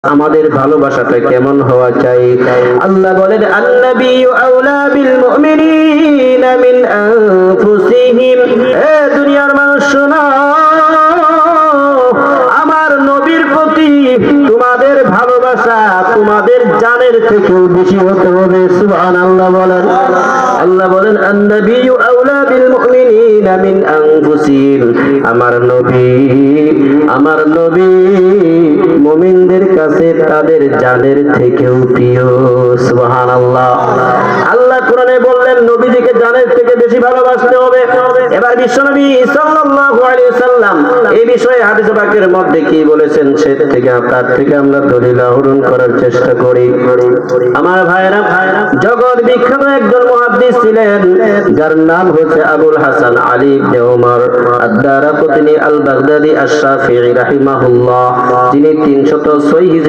আমাদের ভালোবাসাটা কেমন হওয়া চাই? আল্লাহ বলেন, আন-নাবিয়্যু আওলা বিল মুমিনিনা মিন আনফুসিহিম। হে দুনিয়ার মানুষ শোনো, আমার নবীর প্রতি তোমাদের ভালোবাসা তোমাদের জানের থেকেও বেশি হতে হবে। সুবহানাল্লাহ বলেন। আল্লাহ বলেন, আন-নাবিয়্যু আওলা বিল মুমিনিনা মিন আনফুসিহিম। আমার নবী মুমিনদের কাছে তাদের জানের থেকেও প্রিয়। সুবহানাল্লাহ। আল্লাহ কোরআনে বললেন নবীজিকে জানের থেকে বেশি ভালোবাসতে হবে। এবার বিশ্বনবী সাল্লাল্লাহু আলাইহি সাল্লাম এই বিষয়ে হাদিস পাকের মধ্যে কি বলেছেন সে থেকে তার থেকে আমরা দলিল আহরণ করার চেষ্টা করি। আমার ভাইরা, জগৎ বিখ্যাত একজন মুহাদ্দিস ছিলেন যার নাম হচ্ছে আবুল হাসান আলী ইবনে উমর আদ-দারাকুতনি আল-বাগদাদি আশ-শাফিঈ রাহিমাহুল্লাহ, যিনি 306 হিজরি